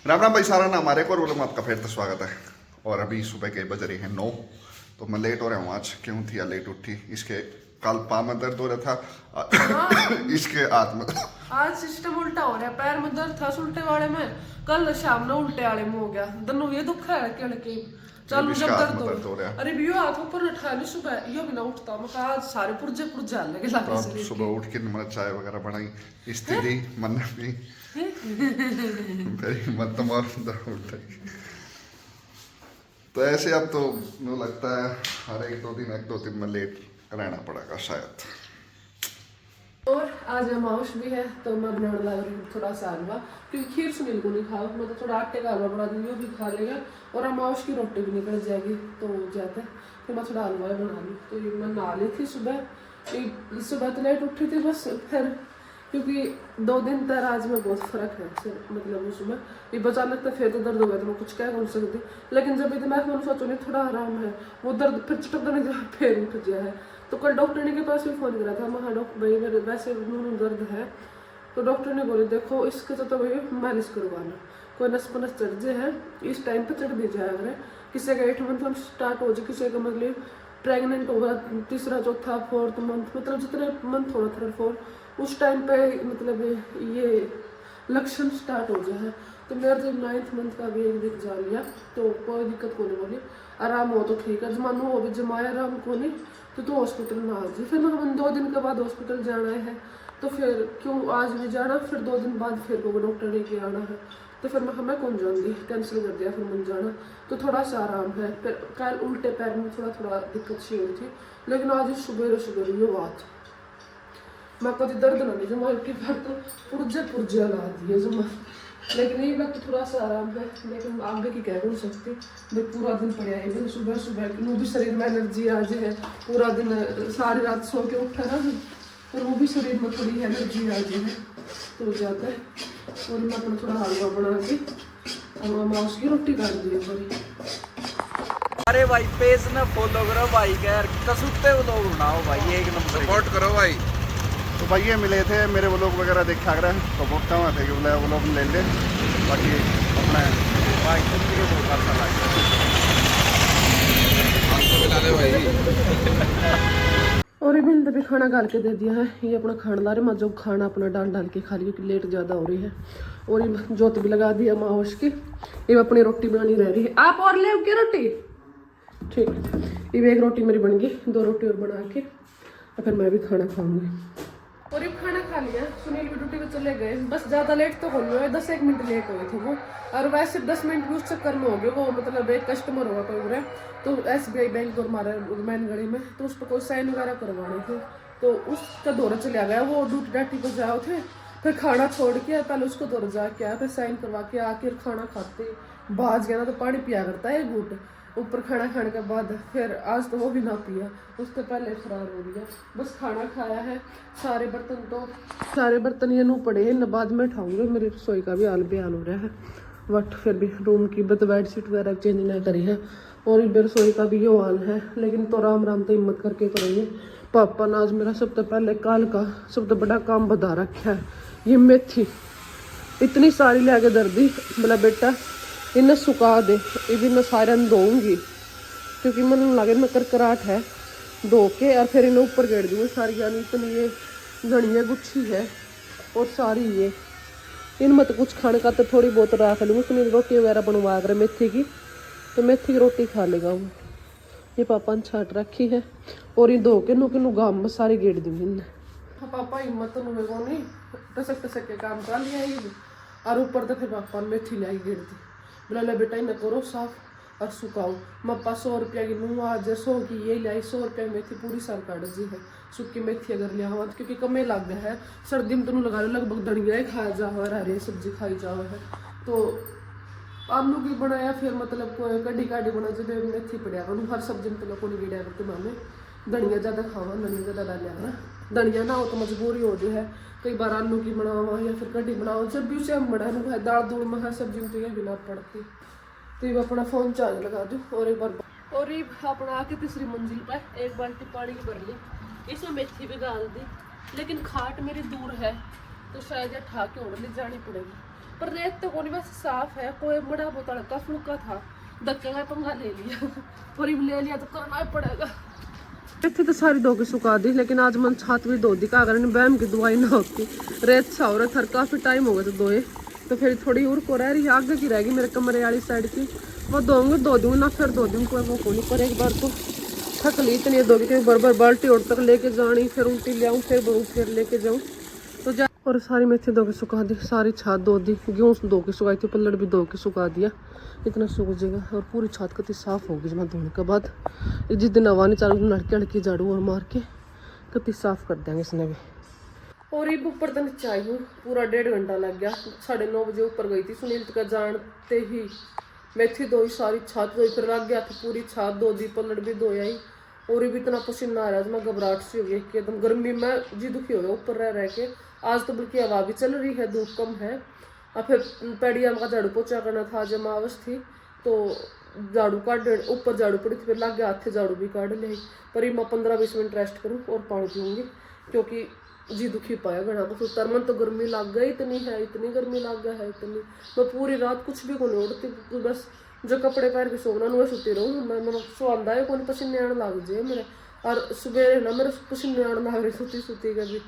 राम राम भाई सारा ना हमारे एक और बोलो में आपका फिर से स्वागत है। और अभी सुबह के बज रहे हैं 9। तो मैं लेट हो रहा हूँ आज। क्यों थी या लेट उठी? इसके कल पाँव में दर्द हो रहा था इसके हाथ में आज सिस्टम उल्टा हो रहा है। पैर में दर्द था उल्टे वाले में, कल शाम में उल्टे वाले में हो गया। दोनों ये दुख है लड़के चलो जब दर्द हो रहा है। अरे भी हाथ ऊपर उठा नहीं सुबह यो भी ना उठता। मैं आज सारे पुर्जे पुर्जे हाल लगे लागे से। सुबह उठ के मैंने चाय वगैरह बनाई, स्त्री मन भी मेरी मत मार उठा। तो ऐसे अब तो मुझे लगता है हर एक दो दिन में लेट रहना पड़ेगा शायद। और आज अमावस भी है तो मैं बनाने लग रही हूँ थोड़ा सा हलवा, क्योंकि खीर सुनील को नहीं खाओ। मैं तो थोड़ा आटे का हलवा बना दूंगी, वो भी खा लेगा और अमावस की रोटी भी निकल जाएगी तो हो जाता है। फिर मैं थोड़ा हलवा बना लूँ। तो ये मैं नहा ली थी सुबह तो लेट उठी थी बस। फिर क्योंकि 2 दिन तक आज में बहुत फर्क है, मतलब सुबह ये बचा लगता फिर तो दर्द हो गया तो मैं कुछ कह नहीं सकती। लेकिन जब दिमाग में सोचो नहीं थोड़ा आराम है, वो दर्द फिर चटक नहीं फिर उठ गया है। तो कल डॉक्टर ने के पास भी फ़ोन करा था। मैं डॉक्टर भाई मेरे वैसे नून दर्द है, तो डॉक्टर ने बोले देखो इसके तो भाई मालिश करवाना, कोई नस पनस चढ़ जाए है इस टाइम पे चढ़ भी जाए। अगर किसी का 8 मंथ स्टार्ट हो जाए, किसी का मतलब प्रेग्नेंट होगा 3रा 4था 4th मंथ, मतलब जितने मंथ हो रहा 3rd 4th उस टाइम पे मतलब ये लक्षण स्टार्ट हो जाए। तो मेरा जब 9th मंथ का भी एक दिन जा लिया तो कोई दिक्कत को नहीं बोली, आराम हो तो ठीक है, जमानो हो भी जमाया आराम को नहीं तो हॉस्पिटल में आ जाए। फिर हम 2 दिन के बाद हॉस्पिटल जाना है, तो फिर क्यों आज भी जाना, फिर 2 दिन बाद फिर को डॉक्टर ने के आना है। तो फिर मैं कौन जाऊँगी, कैंसिल कर दिया फिर मन जाना। तो थोड़ा सा आराम है। फिर कल उल्टे पैर में थोड़ा दिक्कत सी हुई थी, लेकिन आज सुबह ये बात मैं कभी दर्द ना नहीं जमा के बार तो पुर्जे ला दिए जमा। लेकिन ये वक्त थोड़ा सा आराम है, लेकिन आगे की कह नहीं सकती भाई पूरा दिन पड़े है। सुबह की भी शरीर में एनर्जी आ जाए, पूरा दिन सारी रात सो के उठा ना और वो भी शरीर में थोड़ी एनर्जी आ जाए तो हो जाता है। और मैं अपना थोड़ा हलवा बना के और माउस की रोटी काट दी थोड़ी। अरे भाई पेज में फॉलो करो भाई, यार कसुते व्लॉग बनाओ भाई, एक नंबर सपोर्ट करो भाई। तो भाई ये मिले थे मेरे व्लॉग वगैरह देख आ रहे हैं तो बहुत कम थे कि व्लॉग ले ले। बाकी अपना भाई तुम के बहुत अच्छा मिला दे भाई। और ये मैंने भी खाना डाल के दे दिया है। ये अपना खाना ला रहे, मैं जो खाना अपना डाल के खा रही क्योंकि लेट ज़्यादा हो रही है। और ये जोत भी लगा दी अमावस की। ये अपनी रोटी बनानी रह रही है। आप और ले क्या रोटी? ठीक है, ये एक रोटी मेरी बन गई, 2 रोटी और बना के और फिर मैं भी खाना खाऊंगी। और ये खाना खा लिया, सुनील भी ड्यूटी पे चले गए। बस ज़्यादा लेट तो हो गया, 10-1 मिनट लेट हुए थे वो। और वैसे 10 मिनट भी उस चक्कर में हो गए। वो मतलब एक कस्टमर हुआ कोई तो SBI बैंक और हमारे मैनगढ़ी में, तो उस पर कोई साइन वगैरह करवाने थे तो उसका दौरा चला गया। वो ड्यूटी डाटी पर जाओ थे, फिर खाना छोड़ के पहले उसको दौरा जाके आया, फिर साइन करवा के आके खाना खाते बाज गया ना। तो पानी पिया करता है घूट ऊपर खाना खाने के बाद। फिर आज तो वो भी ना पिया, उससे पहले फरार हो गया। बस खाना खाया है। सारे बर्तन ये नू पड़े हैं, न बाद में उठाऊंगे। मेरी रसोई का भी हाल बेहाल हो रहा है, बट फिर भी रूम की बेड शीट वगैरह चेंज ना करी है। और ये रसोई का भी ये हाल है, लेकिन तो राम तो हिम्मत करके करेंगे। पापा ने आज मेरा सबसे पहले काल का सबसे बड़ा काम बता रखा है। ये मेथी इतनी सारी ले दर्दी बोला बेटा इन्हें सुखा दे, ये भी मैं सारे धोऊंगी क्योंकि मन लगे मैं करकराट है। धो के और फिर इन्हें ऊपर गेड़ दूँगी सारी। यानी इतनी ये धनिया गुच्छी है और सारी ये इनमें तो कुछ खाने का तो थोड़ी बहुत रख लूँगी। सुनील रोटी वगैरह बनवा कर मेथी की, तो मेथी की रोटी खा लेगा वो। ये पापा ने छाट रखी है और ये धो के नू गाम में सारी गेड़ दूँगी इन्हें। पापा हिम्मत तो नहीं टसक के काम कर लिया ये और ऊपर तो फिर पापा ने मेथी लाई गेड़ दी। बोला ले बेटा इन्हें करो साफ और सुखाओ। मप्पा 100 रुपया की लूँ आज, 100 की ये लाई। 100 रुपया मेथी पूरी साल काट जी है सूखी मेथी अगर लिया हुआ, क्योंकि कमे लग गया है। सर्दी में तो लगा लो लगभग धनिया ही खाया जा हुआ, हरी सब्जी खाई जा हुआ है। तो आलू की बनाया फिर मतलब कड्डी काढ़ी बना जब मेथी पड़िया करूँ हर सब्जी में तो को नहीं गिड़िया करते मामे। धनिया ज़्यादा खावा, धनिया ज़्यादा डालिया ना, धनिया ना हो तो मजबूरी हो जो है। कई बार आलू की बनावा या फिर कड्डी बनाओ, जब भी उसे हम बना है दाल दूल में हर सब्जी में तो ये बिना पड़ती। तो ये अपना फ़ोन चार्ज लगा दूँ और एक बार और ये अपना आके 3री मंजिल पर 1 बाल्टी पानी की भर ली, इसमें मेथी भी डाल दी। लेकिन खाट मेरी दूर है तो शायद ये ठा के उड़ ले जानी पड़ेगी। पर रेत तो कोई बस साफ है, कोई बड़ा बहुत तड़का फुल्का था, धक्के का पंगा ले लिया और ये ले लिया तो करना ही पड़ेगा। इतनी तो सारी धो के सुखा दी, लेकिन आज मन छात भी धो दी का अगर बैम की दवाई ना होती, रेत सा हो रहा था, काफी टाइम हो गया तो धोए, तो फिर थोड़ी और को रह रही आगे की रहेगी मेरे कमरे वाली साइड की, वो धोऊंगी, धो दूंगी ना फिर धो दूंगी, कोई वो को नहीं। पर एक बार तो थक ली इतनी धोगी कि बरबर बाल्टी और तक लेके जानी, फिर उल्टी ले आऊँ, फिर लेके जाऊँ तो जा। और सारी मेथी धो के सुखा दी, सारी छात धो दी, गेहूँ धो के सुखाई थी, पल्लड़ भी धो के सुखा दिया, इतना सूख जाएगा। और पूरी छात कति साफ होगी जब धोने के बाद, जिस दिन हवा नहीं चालू लड़के लड़के झाड़ू और मार के कति साफ कर देंगे इसने भी। और ये ऊपर तो नीचे आई हूँ, पूरा 1.5 घंटा लग गया, 9:30 बजे ऊपर गई थी, सुनील का जानते ही मेथी धोई, सारी छात धोई, फिर लग गया था पूरी छात धो दी, पल्लड़ भी धो आई। और भी इतना पसीना आ रहा है, मैं घबराहट सी हो गई कि एकदम गर्मी में जी दुखी हो गया ऊपर रह के। आज तो बल्कि हवा भी चल रही है, धूप कम है। और फिर पेड़िया का झाड़ू पोछा करना था, आज अमावस थी तो झाड़ू काट, ऊपर झाड़ू पड़ी थी, फिर लग गया हाथ झाड़ू भी काट ले। पर मैं 15-20 मिनट रेस्ट करूँ और पानी पीऊँगी, क्योंकि जी दुखी पाया घना कुछ उतर मन तो गर्मी लग गई, इतनी है, इतनी गर्मी लग गया है, इतनी मैं पूरी रात कुछ भी को नहीं उड़ती, बस जो कपड़े पहन के सोना वह सुती रहूँ मैं सुंदा है, कौन पसीने आने लग जाए मेरे। और सुबह ना मेरे पसीने आने लग रही सुती कभी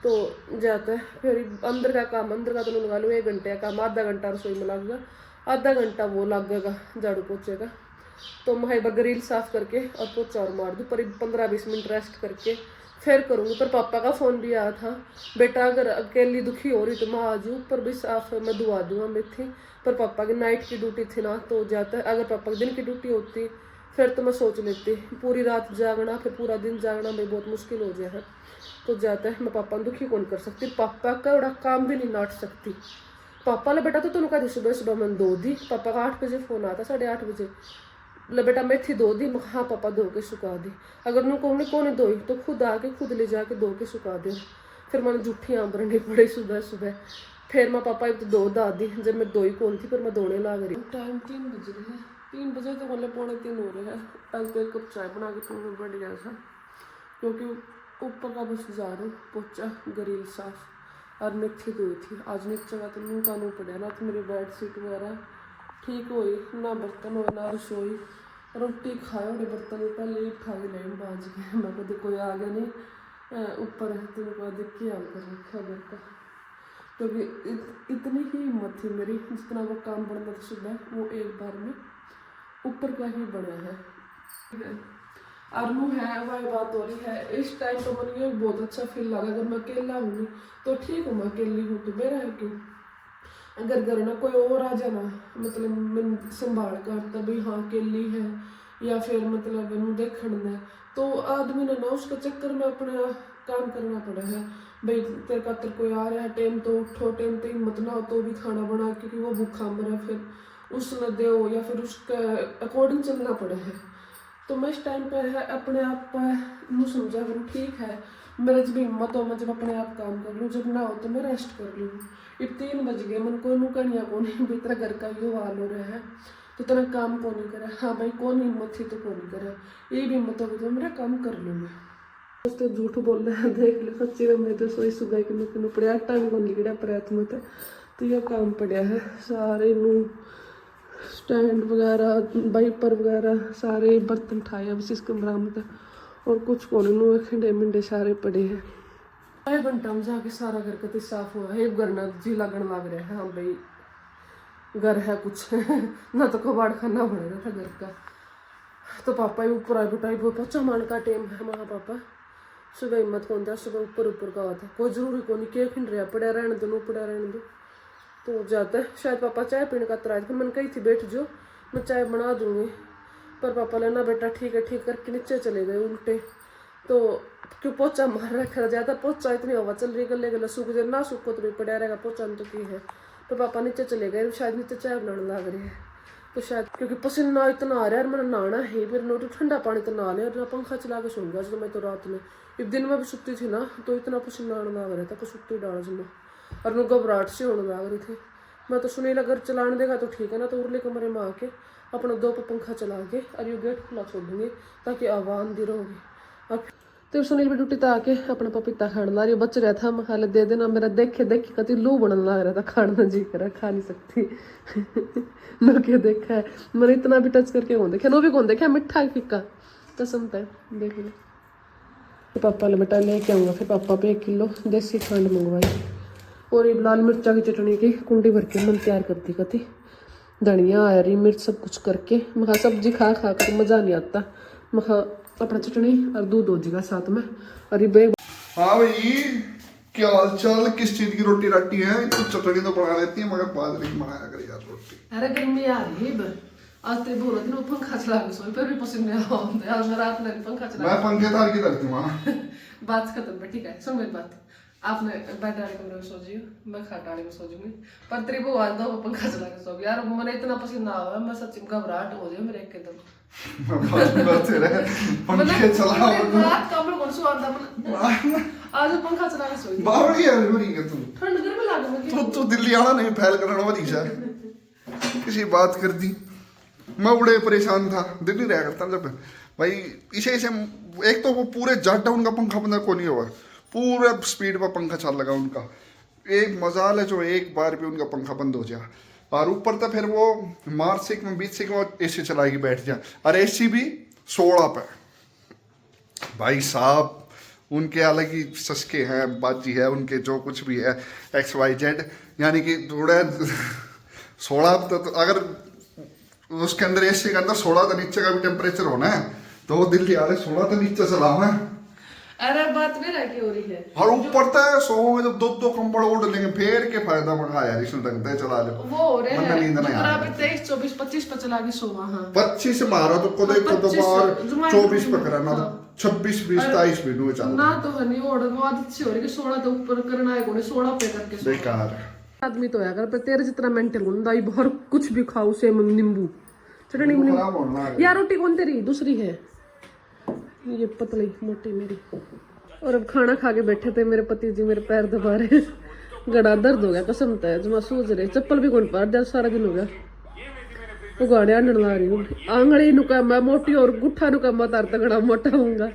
तो जाता है। फिर अंदर का काम, अंदर का तो मैं लगा लूँ 1 घंटे का काम, आधा घंटा रसोई में लगेगा, आधा घंटा वो लगेगा झाड़ू पोछे का। तो मैं एक बार ग्रिल साफ करके और पोछा और मार दूँ, पर 15-20 मिनट रेस्ट करके फिर करूँगी। पर पापा का फ़ोन भी आया था, बेटा अगर अकेली दुखी हो रही तो मैं आ जाऊँ, पर भी साफ मैं दुआ दूँगा मेथी। पर पापा की नाइट की ड्यूटी थी ना, तो जाता है, अगर पापा की दिन की ड्यूटी होती फिर तो मैं सोच लेती, पूरी रात जागना फिर पूरा दिन जागना मेरी बहुत मुश्किल हो जाए है। तो जाता है, मैं पापा दुखी कौन कर सकती, पापा का बड़ा काम भी नहीं नाट सकती। पापा ले बेटा तो तुम कहती सुबह मैंने धो दी, पापा का 8 बजे फ़ोन आता, 8:30 बजे, ले बेटा मेथी धो दी, हाँ पापा धो के सुखा दी। अगर उन्होंने कौन धोई तो खुद आके खुद ले जाके धो के सुखा दे। फिर मैंने जूठी आम भरनी पड़ी सुबह। फिर मैं पापा एक तो धो दा दी, जब मैं धोई कौन थी, फिर मैं धोने लग रही। टाइम 3 बज रहे हैं, 3 बजे तो मतलब 2:45 हो रहे हैं। आज तो 1 कप चाय बना के पीऊँ बढ़िया सा, क्योंकि ऊपर का बस जा रहा हूँ, पोछा ग्रिल साफ और मेथी धोई थी। आज नीचे का तो मुँह का मुँह पड़ा ना, तो मेरी बेड शीट वगैरह ठीक हुई ना, बर्तन हो ना रसोई, रोटी खाए और बर्तन पहले ही उठा के लाइन बाज गए। मैं कभी कोई आ गया नहीं, ऊपर है तो मैं देख के हाल कर रखा घर का, क्योंकि इतनी ही हिम्मत थी मेरी, जितना वो काम बढ़ना था सुबह वो एक बार में ऊपर का ही बना है। अरनू है वही बात हो रही है इस टाइम, तो मुझे बहुत अच्छा फील लगा। अगर मैं अकेला हूँ तो ठीक हूँ, मैं अकेली हूँ तो मेरा है क्यों, अगर घर ना कोई और आ जाना, मतलब मैं संभाल कर तभी हाँ अकेली है, या फिर मतलब मैं देखना, तो आदमी ने ना उसके चक्कर में अपना काम करना पड़ा है। भाई तेरे खातर कोई आ रहा है, टाइम तो उठो, टाइम तो हिम्मत ना हो तो भी खाना बना, क्योंकि वो भूखा मरा, फिर उसने दो या फिर उसके अकॉर्डिंग चलना पड़ा है। तो मैं इस टाइम पे है अपने आप पर समझा करूँ, ठीक है मेरे जब हिम्मत हो मैं जब अपने आप काम कर लूँ, जब ना हो तो मैं रेस्ट कर लूँ। अब 3 बज गए, मन को कनिया को नहीं भी तेरा घर का यो हाल हो रहा है तो तेरा काम कौन नहीं करा। हाँ भाई कौन हिम्मत थी तो कौन नहीं करा, ये भी हिम्मत होगी तो मेरा काम कर लूँगी। दोस्तों झूठ बोल रहे हैं, देख लो सच्ची में मैं तो सोई सुबह के नुकन पड़ा टाइम को निकड़ा प्रैत में तो यह काम पड़ा है सारे नू स्टैंड वगैरह वाइपर वगैरह सारे बर्तन उठाए अब इस कमरा में, और कुछ कोने नु खंडे मिंडे सारे पड़े हैं। 1 घंटा में जाके सारा घर कति साफ हुआ है, घर ना जी लगन लग रहा है, हाँ भाई घर है कुछ ना तो कबाड़ खाना पड़ेगा था घर का। तो पापा ही ऊपर आए बुटाई पोछा मारने का टाइम है, महा पापा सुबह हिम्मत कौन था, सुबह ऊपर का आता कोई जरूरी को नहीं के खिंड रहा पड़ा रहने दो, पड़ा रहने दो। तो जाता है शायद पापा चाय पीने का तराज, फिर मैंने कही थी बैठ जो मैं चाय बना दूंगी, पर पापा लेना बेटा ठीक है, ठीक करके नीचे चले गए उल्टे। तो क्यों पोछा मार रखा, ज़्यादा पोछा इतनी हवा चल रही गले गले सूख जाए ना, सूखो तो भी पड़ा रहेगा पोछा तो की है। तो पापा नीचे चले गए, शायद नीचे चाय बनाने लग रही है, तो शायद क्योंकि पसीना इतना आ रहा है, मैंने नहाना है, फिर नोटी ठंडा पानी तो नहा लिया, और पंखा चला के सो गया जो मैं तो रात में। एक दिन में भी सुती थी ना तो इतना पसीना आने लग रहा था कि सुती डाल में, और मैं घबराहट से होने लग रही थी। मैं तो सुनील अगर चलाने देगा तो ठीक है ना, तो उरले कमरे में आके अपना 2 पे पंखा चला के और ये गेट खुला छोड़ दूंगी ताकि हवा अंदर होगी। और तो सुनील भी ड्यूटी तो आके अपना पपीता खाने ला रही है, बच रहा था, मैं खा ले दे देना, मेरा देखे देखे कति लू बनने लग रहा था, खाना जी करा, खा नहीं सकती। मैं क्या देखा है, मैंने इतना भी टच करके कौन देखा, नो भी कौन देखा, मिठा फीका कसम पे देख लो। फिर पापा ने बेटा लेके आऊँगा, फिर पापा पे 1 किलो देसी खंड मंगवाई और ये लाल मिर्चा की चटनी की कुंडी भर के मन तैयार करती कति, धनिया हरी मिर्च सब कुछ करके। मैं कहा सब्जी खा खा कर मज़ा नहीं आता, मैं कहा अपना चटनी और दूध हो जाएगा साथ में। और ये बेग हाँ भाई, क्या हाल चाल, किस चीज की रोटी राटी है? तो चटनी तो बना लेती है मगर बाजरे की बनाया कर यार रोटी। अरे गर्मी आ रही है आज तो बोला दिन पंखा चला के सोई, फिर भी पसीने आते आज मैं रात में पंखा चला। मैं पंखे तार की धरती हूँ। बात खत्म है, ठीक है सुन मेरी बात, आपने बेड वाले कमरे में सो जियो, मैं खाट वाले में सो जाऊंगी, पर तेरी वो आज दो पंखा चला के सो यार, मैंने इतना पसीना आ रहा है, मैं सच्ची घबराहट हो जाए मेरे एकदम। पंखे चला रात कमरे कौन सो आता आज पंखा चला के सोई बावड़ी है मेरी के तू ठंड गर्मी लागे मुझे। तू दिल्ली आना नहीं फैल करना वाली सा किसी बात कर दी। मैं बड़े परेशान था, दिल्ली रह करता जब भाई इसे एक तो वो पूरे जट उनका पंखा बंदा को नहीं हुआ, पूरा स्पीड पर पंखा चल लगा उनका, एक मजाल है जो एक बार भी उनका पंखा बंद हो जाए। और ऊपर तो फिर वो मार्च में 20 से एसी चलाएगी बैठ जाए, और एसी भी 16 पे। भाई साहब उनके अलग ही सस्के हैं, बाजी है उनके, जो कुछ भी है XYZ, यानी कि थोड़ा 16 तो अगर उसके अंदर एसी के अंदर 16 तो नीचे का भी टेम्परेचर होना है, तो वो दिल्ली आ रहे 16 तो नीचे चला हुआ है। अरे बात मेरा की हो रही है, और ऊपर तो सोओगे जब 2 कंबल ओढ़ लेंगे, फिर के फायदा मंगा यार इसमें ढंग से चला ले वो हो रहे वरना नींद नहीं हैं आ अभी 23 24 25 पे चला के सोवा। हाँ 25 मारा तो को देखो तो बाहर 24 पे करा ना, 26 20 27 भी नु चल ना तो हनी ओढ़ वो आदत सी हो रही कि 16 तो ऊपर करना है कोने 16 पे करके सो। बेकार आदमी तो है अगर पर तेरे जितना मेंटल गुंदा ही बाहर कुछ भी खाओ से नींबू चटनी में खराब होना है। यार रोटी कौन तेरी दूसरी है, ये पतली मोटी मेरी। और अब खाना खा के बैठे थे, मेरे पति जी मेरे पैर दबा रहे, गड़ा दर्द हो गया कसम है, जो मैं सूझ रही, चप्पल भी कौन पार जा, सारा दिन हो गया वो गाड़िया नड़ला रही हूँ, आंगड़ी नुका मैं मोटी और गुठा नुका मैं तार तगड़ा मोटा होऊंगा।